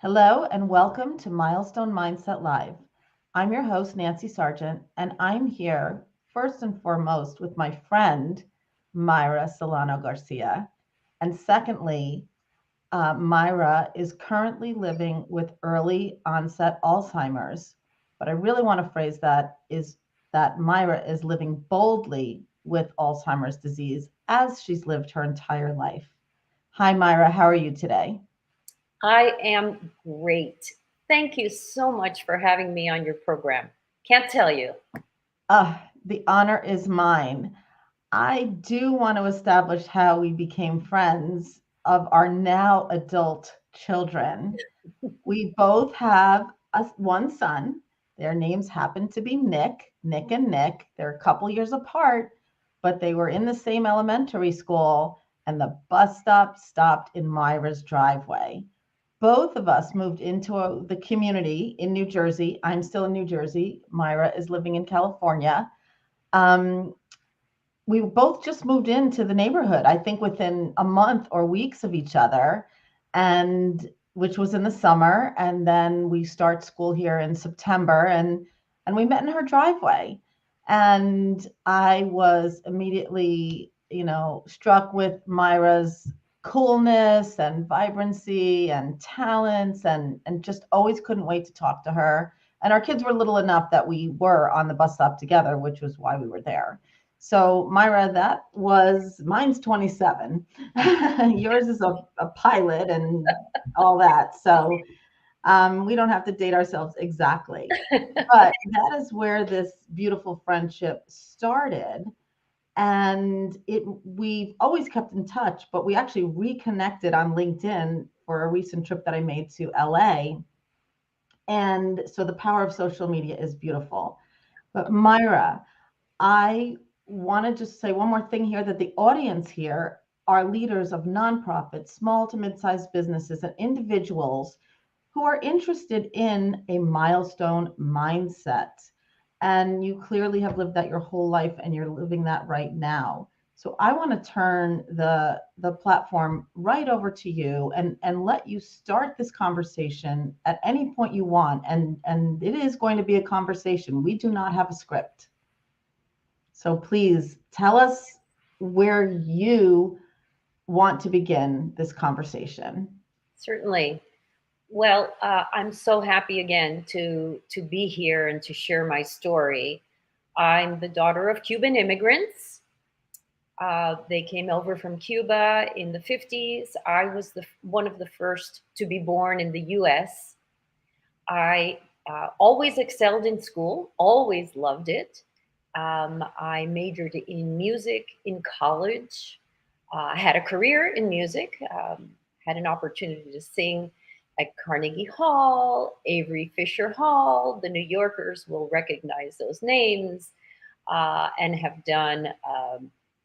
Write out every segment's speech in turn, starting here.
Hello and welcome to Milestone Mindset Live. I'm your host, Nancy Sargent, and I'm here first and foremost with my friend, Myra Garcia. And secondly, Myra is currently living with early onset Alzheimer's. But I really want to phrase that is that Myra is living boldly with Alzheimer's disease as she's lived her entire life. Hi, Myra. How are you today? I am great. Thank you so much for having me on your program. Can't tell you. The honor is mine. I do want to establish how we became friends of our now adult children. We both have one son. Their names happen to be Nick and Nick. They're a couple years apart, but they were in the same elementary school, and the bus stop stopped in Myra's driveway. Both of us moved into the community in New Jersey. I'm still in New Jersey. Myra is living in California. Um, we both just moved into the neighborhood, I think within a month or weeks of each other, and which was in the summer. And then we start school here in September, and we met in her driveway. And I was immediately, struck with Myra's coolness and vibrancy and talents, and just always couldn't wait to talk to her. And our kids were little enough that we were on the bus stop together, which was why we were there. So, Myra, that was mine's 27. Yours is a pilot and all that. So, we don't have to date ourselves exactly. But that is where this beautiful friendship started. And we've always kept in touch, but we actually reconnected on LinkedIn for a recent trip that I made to LA. And so the power of social media is beautiful. But Myra, I want to just say one more thing here, that the audience here are leaders of nonprofits, small to mid-sized businesses, and individuals who are interested in a milestone mindset. And you clearly have lived that your whole life, and you're living that right now. So I want to turn the platform right over to you, and let you start this conversation at any point you want. And it is going to be a conversation. We do not have a script. So please tell us where you want to begin this conversation. Certainly. Well, I'm so happy again to be here and to share my story. I'm the daughter of Cuban immigrants. They came over from Cuba in the 50s. I was one of the first to be born in the U.S. I always excelled in school, always loved it. I majored in music in college. I had a career in music, had an opportunity to sing at Carnegie Hall, Avery Fisher Hall. The New Yorkers will recognize those names, and have done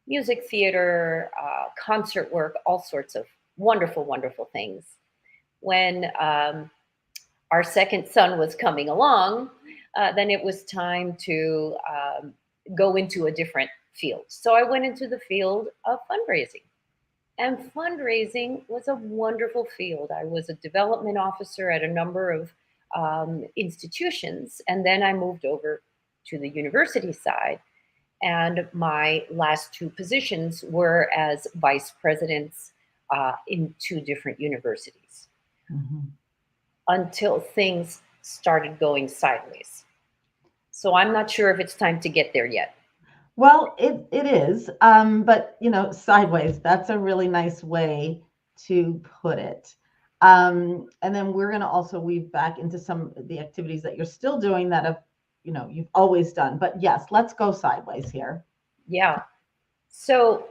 music theater, concert work, all sorts of wonderful, wonderful things. When our second son was coming along, then it was time to go into a different field. So I went into the field of fundraising. And fundraising was a wonderful field. I was a development officer at a number of institutions. And then I moved over to the university side. And my last two positions were as vice presidents in two different universities, Mhm. until things started going sideways. So I'm not sure if it's time to get there yet. Well, it is, but sideways. That's a really nice way to put it. And then we're going to also weave back into some of the activities that you're still doing that you've always done. But yes, let's go sideways here. Yeah. So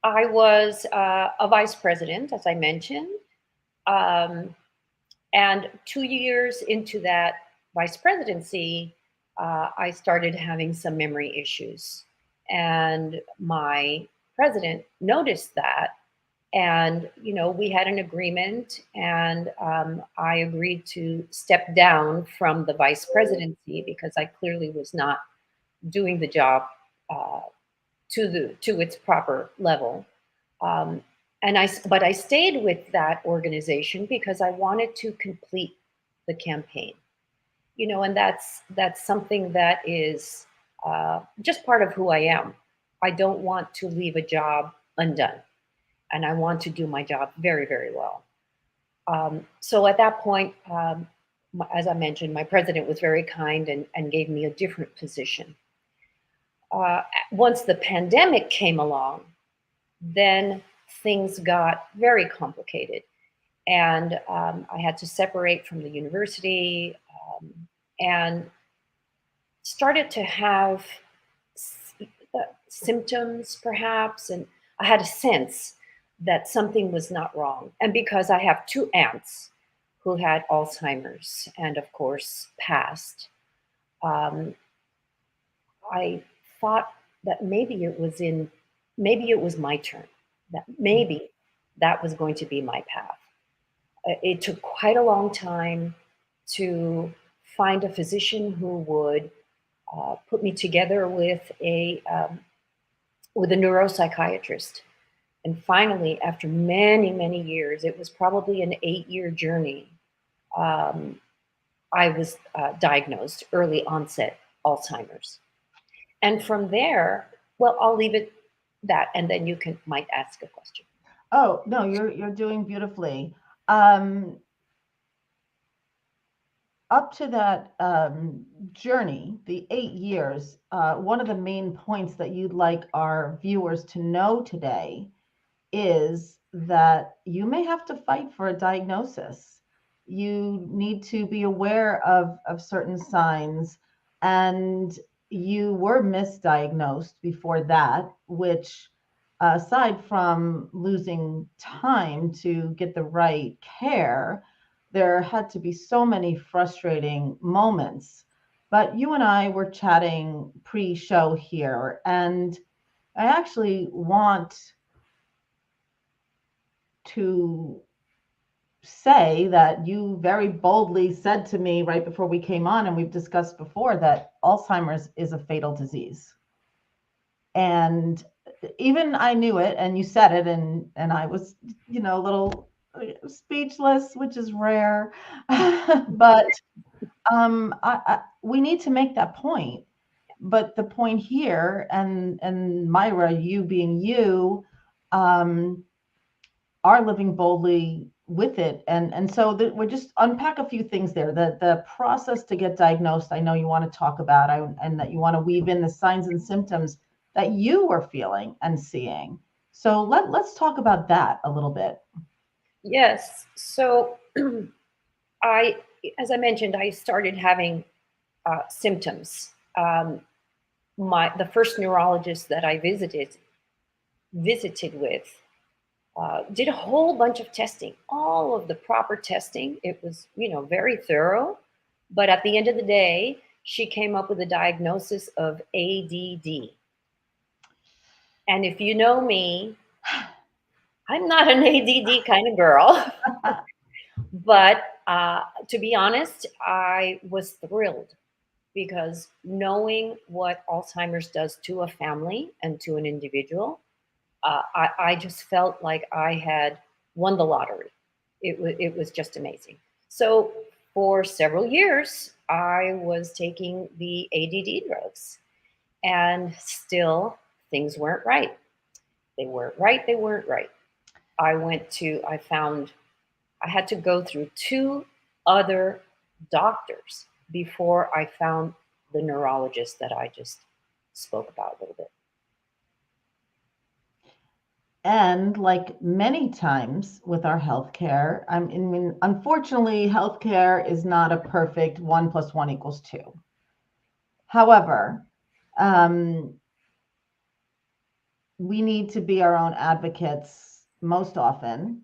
I was a vice president, as I mentioned. Um, and 2 years into that vice presidency, I started having some memory issues. And my president noticed that. And, we had an agreement, and I agreed to step down from the vice presidency because I clearly was not doing the job uh, to its proper level. Um, But I stayed with that organization because I wanted to complete the campaign. And that's something that is just part of who I am. I don't want to leave a job undone, and I want to do my job very, very well. So at that point, as I mentioned, my president was very kind and gave me a different position. Uh, Once the pandemic came along, then things got very complicated. And I had to separate from the university, and started to have symptoms, perhaps. And I had a sense that something was not wrong. And because I have two aunts who had Alzheimer's and, of course, passed, um, I thought that maybe it was my turn, that maybe that was going to be my path. It took quite a long time to find a physician who would put me together with a neuropsychiatrist. And finally, after many, many years, it was probably an 8-year journey. Um, I was diagnosed early onset Alzheimer's. And from there, well, I'll leave it that, and then you might ask a question. Oh, no, you're doing beautifully. Um, Up to that journey, the 8 years, one of the main points that you'd like our viewers to know today is that you may have to fight for a diagnosis. You need to be aware of certain signs, and you were misdiagnosed before that, which, aside from losing time to get the right care, there had to be so many frustrating moments. But you and I were chatting pre show here, and I actually want to say that you very boldly said to me right before we came on, and we've discussed before, that Alzheimer's is a fatal disease. And even I knew it, and you said it, and I was, a little speechless, which is rare. But we need to make that point. But the point here, and Myra, you being you, um, are living boldly with it. And so we're just unpack a few things there. The process to get diagnosed, I know you want to talk about, and that you want to weave in the signs and symptoms that you were feeling and seeing. So let's talk about that a little bit. Yes. So I, as I mentioned, I started having symptoms. The first neurologist that I visited with did a whole bunch of testing, all of the proper testing. It was, very thorough. But at the end of the day, she came up with a diagnosis of ADD. And if you know me, I'm not an ADD kind of girl. But to be honest, I was thrilled, because knowing what Alzheimer's does to a family and to an individual, I just felt like I had won the lottery. It was just amazing. So for several years, I was taking the ADD drugs, and still things weren't right. They weren't right. They weren't right. I found I had to go through two other doctors before I found the neurologist that I just spoke about a little bit. And like many times with our healthcare, I mean, unfortunately, healthcare is not a perfect 1 + 1 = 2. However, um, we need to be our own advocates most often.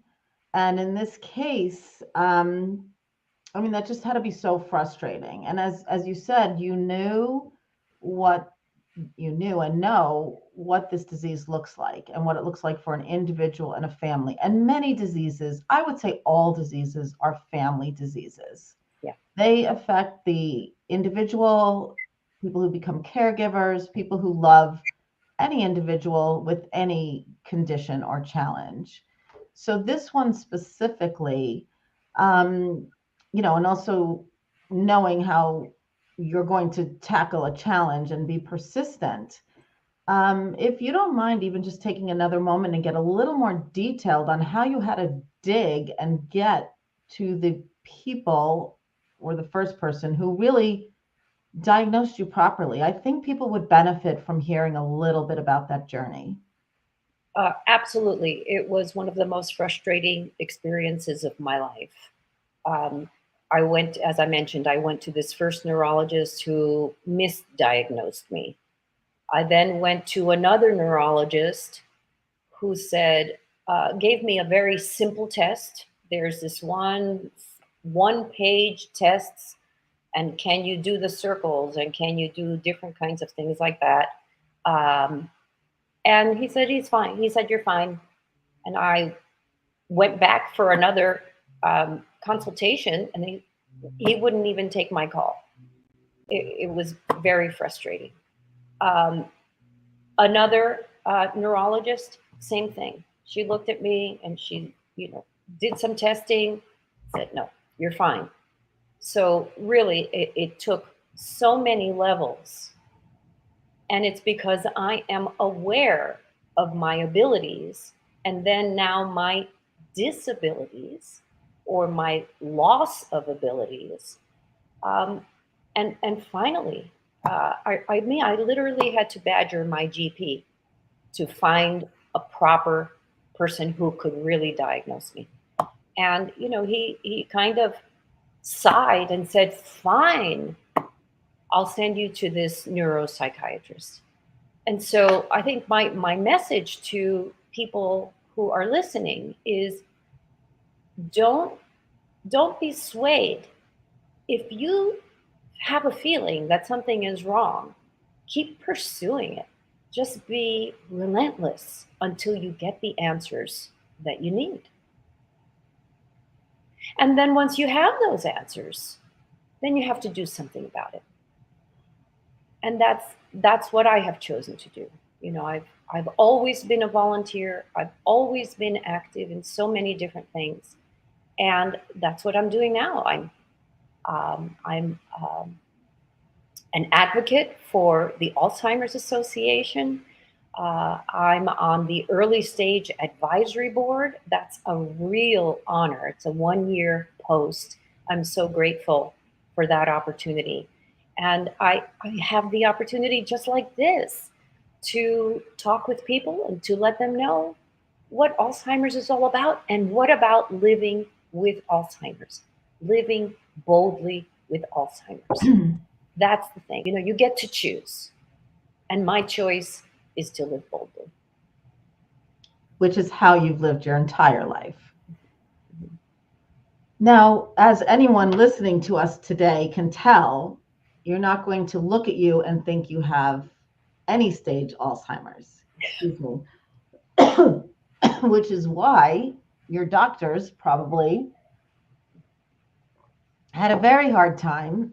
And in this case, I mean, that just had to be so frustrating. And as you said, what you knew and know what this disease looks like, and what it looks like for an individual and a family. And many diseases, I would say all diseases, are family diseases. Yeah. They affect the individual, people who become caregivers, people who love any individual with any condition or challenge. So this one specifically, um, and also knowing how you're going to tackle a challenge and be persistent. If you don't mind, even just taking another moment and get a little more detailed on how you had to dig and get to the people or the first person who really diagnosed you properly. I think people would benefit from hearing a little bit about that journey. Absolutely. It was one of the most frustrating experiences of my life. Um, I went, as I mentioned, I went to this first neurologist who misdiagnosed me. I then went to another neurologist who said, gave me a very simple test. There's this one page tests, and can you do the circles, and can you do different kinds of things like that? Um, and he said he's fine. He said you're fine. And I went back for another consultation, and he wouldn't even take my call. It was very frustrating. Um, Another neurologist, same thing. She looked at me and she, did some testing, said, no, you're fine. So really, it took so many levels. And it's because I am aware of my abilities and then now my disabilities or my loss of abilities. Um, and finally, I literally had to badger my GP to find a proper person who could really diagnose me. And he kind of sighed and said, "Fine, I'll send you to this neuropsychiatrist." And so I think my message to people who are listening is don't don't be swayed. If you have a feeling that something is wrong, keep pursuing it. Just be relentless until you get the answers that you need. And then once you have those answers, then you have to do something about it. And that's what I have chosen to do. I've always been a volunteer. I've always been active in so many different things, and that's what I'm doing now. I'm an advocate for the Alzheimer's Association. I'm on the early stage advisory board. That's a real honor. It's a 1 year post. I'm so grateful for that opportunity. And I have the opportunity, just like this, to talk with people and to let them know what Alzheimer's is all about and what about living with Alzheimer's, living boldly with Alzheimer's. That's the thing. You get to choose. And my choice is to live boldly. Which is how you've lived your entire life. Now, as anyone listening to us today can tell, you're not going to look at you and think you have any stage Alzheimer's. Excuse me. Which is why your doctors probably had a very hard time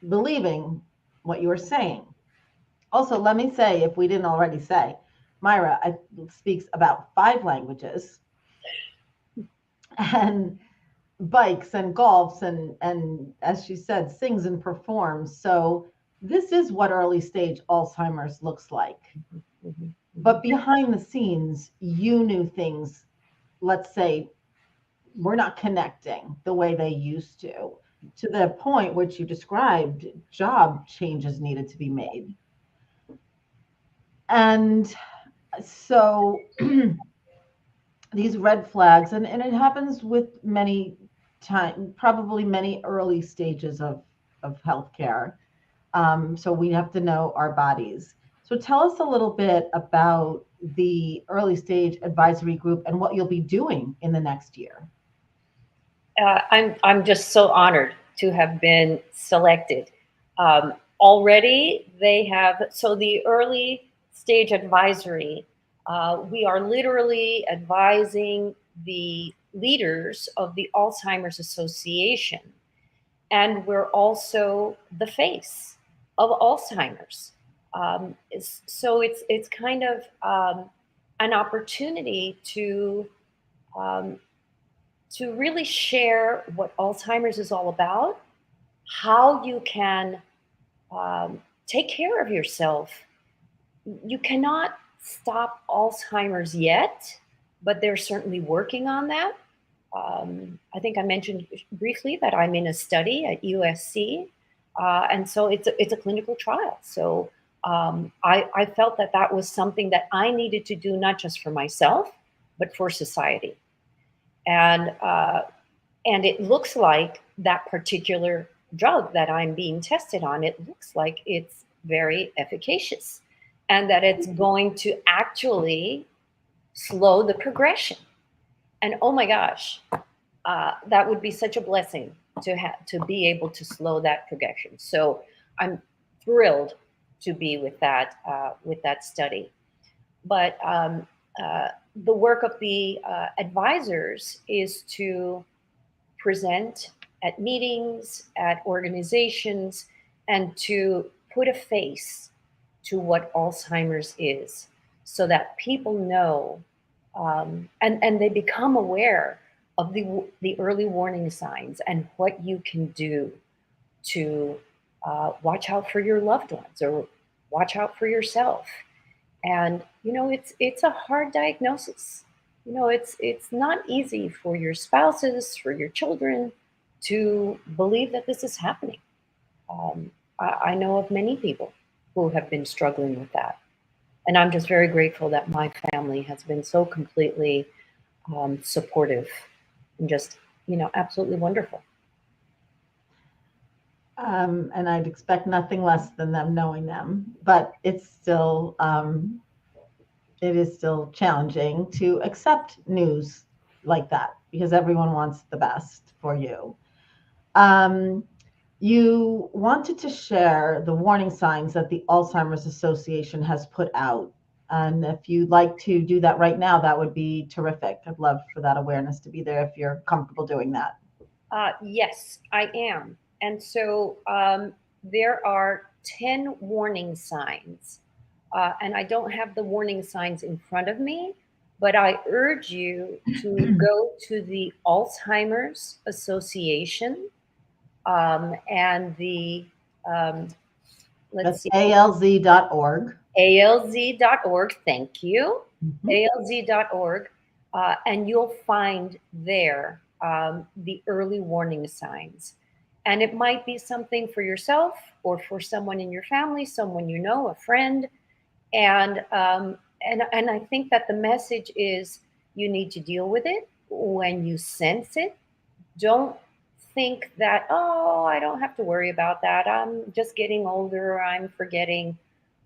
believing what you were saying. Also, let me say, if we didn't already say, Myra speaks about 5 languages and bikes and golfs and as she said, sings and performs. So this is what early stage Alzheimer's looks like. Mm-hmm. But behind the scenes, you knew things, let's say, we're not connecting the way they used to the point which you described, job changes needed to be made. And so these red flags, and it happens with many time, probably many early stages of healthcare. So we have to know our bodies. So tell us a little bit about the early stage advisory group and what you'll be doing in the next year. I'm just so honored to have been selected. Already, they have so the early stage advisory. We are literally advising the leaders of the Alzheimer's Association, and we're also the face of Alzheimer's. So it's kind of an opportunity to um, to really share what Alzheimer's is all about, how you can take care of yourself. You cannot stop Alzheimer's yet, but they're certainly working on that. I think I mentioned briefly that I'm in a study at USC, and so it's a clinical trial. So I felt that that was something that I needed to do, not just for myself, but for society. And and it looks like that particular drug that I'm being tested on, it looks like it's very efficacious, and that it's going to actually slow the progression. And oh my gosh, that would be such a blessing to have to be able to slow that progression. So I'm thrilled to be with that study. But the work of the advisors is to present at meetings, at organizations, and to put a face to what Alzheimer's is, so that people know, and they become aware of the early warning signs and what you can do to watch out for your loved ones or watch out for yourself. And it's a hard diagnosis. It's not easy for your spouses, for your children, to believe that this is happening. I know of many people who have been struggling with that, and I'm just very grateful that my family has been so completely supportive and just absolutely wonderful. And I'd expect nothing less than them knowing them, but it is still challenging to accept news like that because everyone wants the best for you. You wanted to share the warning signs that the Alzheimer's Association has put out. And if you'd like to do that right now, that would be terrific. I'd love for that awareness to be there if you're comfortable doing that. Yes, I am. And so there are 10 warning signs. And I don't have the warning signs in front of me, but I urge you to go to the Alzheimer's Association and the, That's alz.org. alz.org. Thank you. Mhm. alz.org. And you'll find there the early warning signs. And it might be something for yourself or for someone in your family, someone you know, a friend. And I think that the message is you need to deal with it when you sense it. Don't think that, oh, I don't have to worry about that. I'm just getting older. I'm forgetting,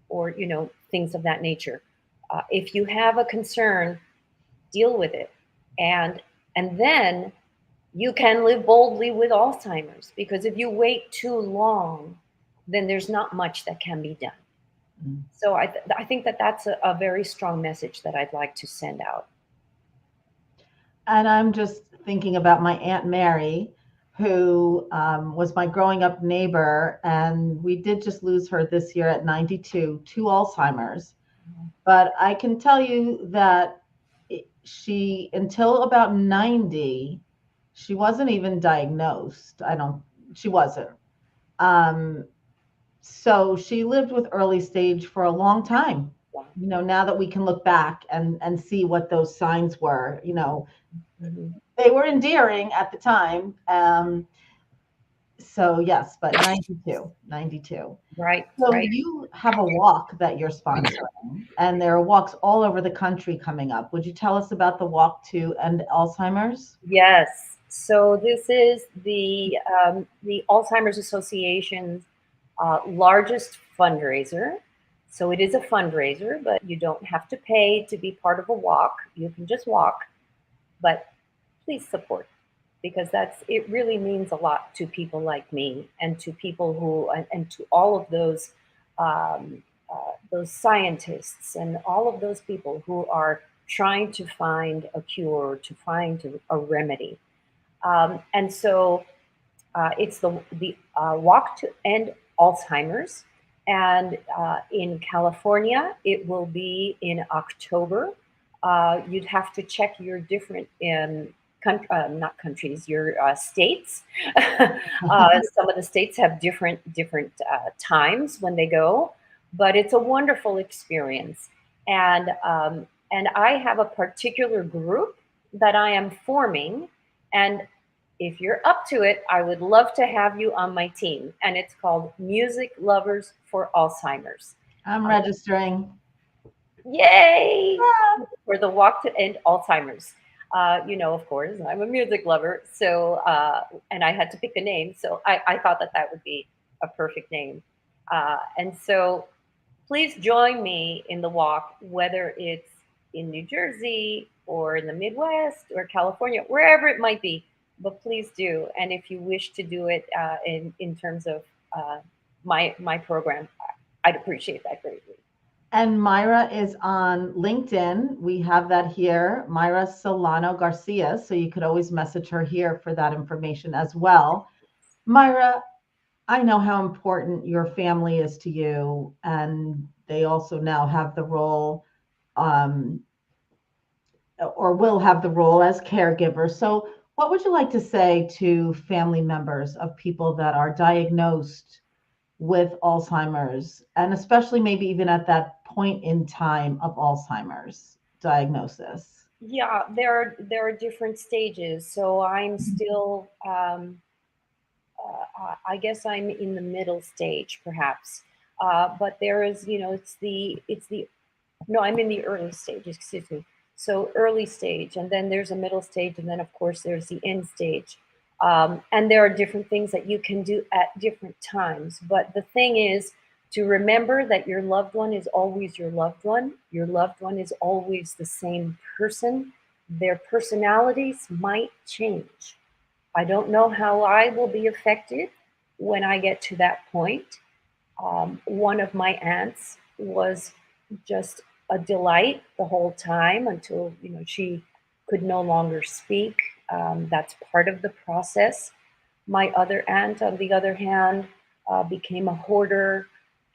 or things of that nature. If you have a concern, deal with it, and then you can live boldly with Alzheimer's. Because if you wait too long, then there's not much that can be done. So I think that that's a very strong message that I'd like to send out. And I'm just thinking about my Aunt Mary, who was my growing up neighbor. And we did just lose her this year at 92 to Alzheimer's. But I can tell you that she, until about 90, she wasn't even diagnosed. She wasn't. Um, so she lived with early stage for a long time. Wow. Now that we can look back and see what those signs were, Mm-hmm. they were endearing at the time. So yes, but 92. Right, So right. you have a walk that you're sponsoring, and there are walks all over the country coming up. Would you tell us about the walk to end Alzheimer's? Yes. So this is the Alzheimer's Association's largest fundraiser. So it is a fundraiser, but you don't have to pay to be part of a walk. You can just walk, but please support, because it really means a lot to people like me, and to people who and to all of those scientists and all of those people who are trying to find a cure, to find a remedy. And so it's the Walk to End Alzheimer's. And in California, it will be in October. You'd have to check your different not countries, your states. Some of the states have different times when they go, but it's a wonderful experience. And I have a particular group that I am forming, and if you're up to it, I would love to have you on my team. And it's called Music Lovers for Alzheimer's. I'm Um, registering. Yay! Yeah. For the walk to end Alzheimer's. Of course, I'm a music lover, so and I had to pick a name, so I thought that that would be a perfect name. And so, please join me in the walk, whether it's in New Jersey or in the Midwest or California, wherever it might be. But please do, and if you wish to do it in terms of my program, I'd appreciate that greatly. And Myra is on LinkedIn. We have that here, Myra Solano Garcia. So you could always message her here for that information as well. Myra, I know how important your family is to you, and they also now have the role, um, or will have the role as caregivers. So, what would you like to say to family members of people that are diagnosed with Alzheimer's, and especially maybe even at that point in time of Alzheimer's diagnosis? Yeah, there are different stages. So I'm still, I guess I'm in the middle stage, perhaps. But there is, it's the no, I'm in the early stage. Excuse me. So early stage, and then there's a middle stage, and then of course there's the end stage. And there are different things that you can do at different times. But the thing is to remember that your loved one is always your loved one. Your loved one is always the same person. Their personalities might change. I don't know how I will be affected when I get to that point. One of my aunts was just a delight the whole time until she could no longer speak. That's part of the process. My other aunt, on the other hand, became a hoarder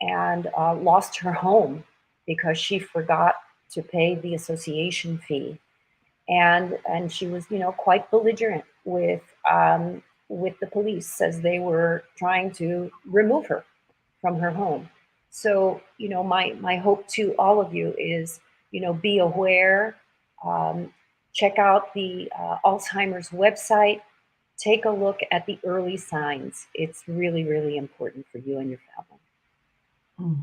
and lost her home because she forgot to pay the association fee, and she was quite belligerent with the police as they were trying to remove her from her home. So my hope to all of you is be aware, um, check out the Alzheimer's website, take a look at the early signs. It's really, really important for you and your family. Mm.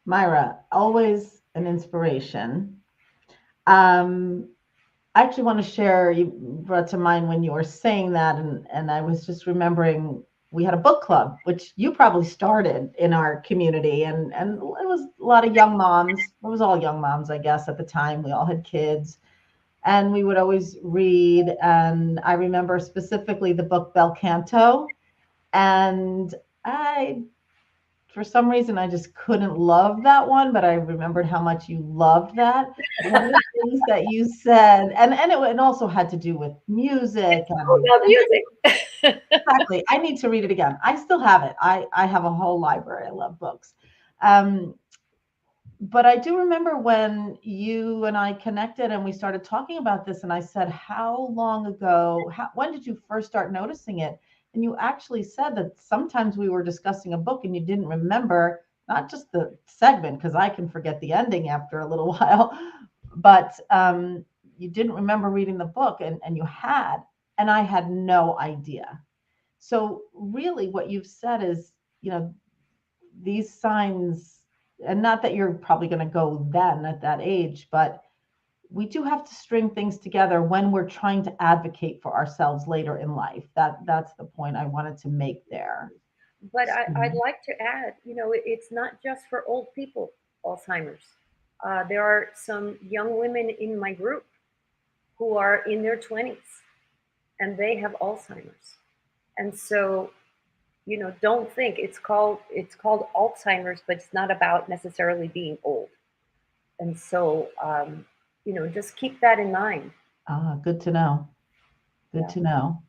Myra, always an inspiration. Um, I actually want to share, you brought to mind when you were saying that, and I was just remembering we had a book club, which you probably started in our community, and it was a lot of young moms. It was all young moms, I guess, at the time. We all had kids, and we would always read. And I remember specifically the book Bel Canto, and I for some reason I just couldn't love that one, but I remembered how much you loved that. But one of the things that you said, and it also had to do with music, It's all about music. exactly. I need to read it again. I still have it. I have a whole library. I love books. Um, but I do remember when you and I connected and we started talking about this, and I said, "How long ago? When did you first start noticing it?" And you actually said that sometimes we were discussing a book and you didn't remember not just the segment, because I can forget the ending after a little while, but you didn't remember reading the book, and you had, and I had no idea. So really, what you've said is, you know, these signs, and not that you're probably going to go then at that age, but we do have to string things together when we're trying to advocate for ourselves later in life. That's the point I wanted to make there. But I'd So, like to add, it's not just for old people, Alzheimer's. There are some young women in my group who are in their 20s and they have Alzheimer's. And so, don't think it's called Alzheimer's, but it's not about necessarily being old. And so, just keep that in mind. good to know. Good Yeah. to know.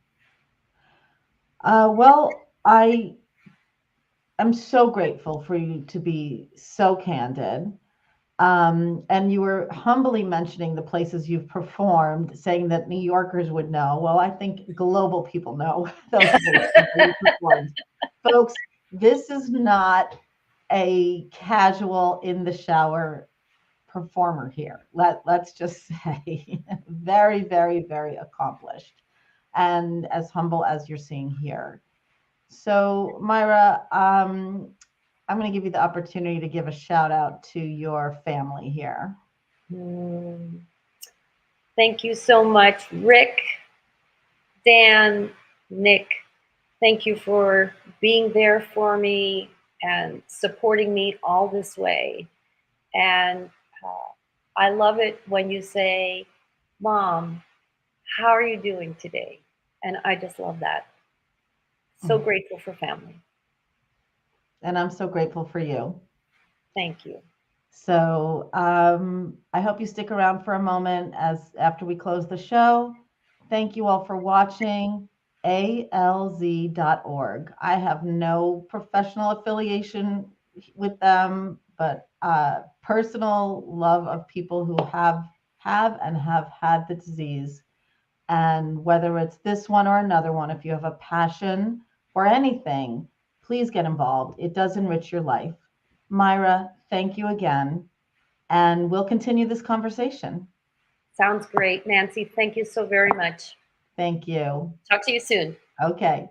Well, I'm so grateful for you to be so candid. And you were humbly mentioning the places you've performed, saying that New Yorkers would know. Well, I think global people know those places where you performed. Folks, this is not a casual in the shower performer here. Let's just say very, very, very accomplished and as humble as you're seeing here. So, Myra, I'm going to give you the opportunity to give a shout out to your family here. Mm. Thank you so much, Rick, Dan, Nick. Thank you for being there for me and supporting me all this way. And I love it when you say, Mom, how are you doing today? And I just love that. So grateful for family. And I'm so grateful for you. Thank you. So I hope you stick around for a moment as after we close the show. Thank you all for watching alz.org. I have no professional affiliation with them, but personal love of people who have had the disease. And whether it's this one or another one, if you have a passion or anything, please get involved. It does enrich your life. Myra, thank you again. And we'll continue this conversation. Sounds great. Nancy, thank you so very much. Thank you. Talk to you soon. Okay.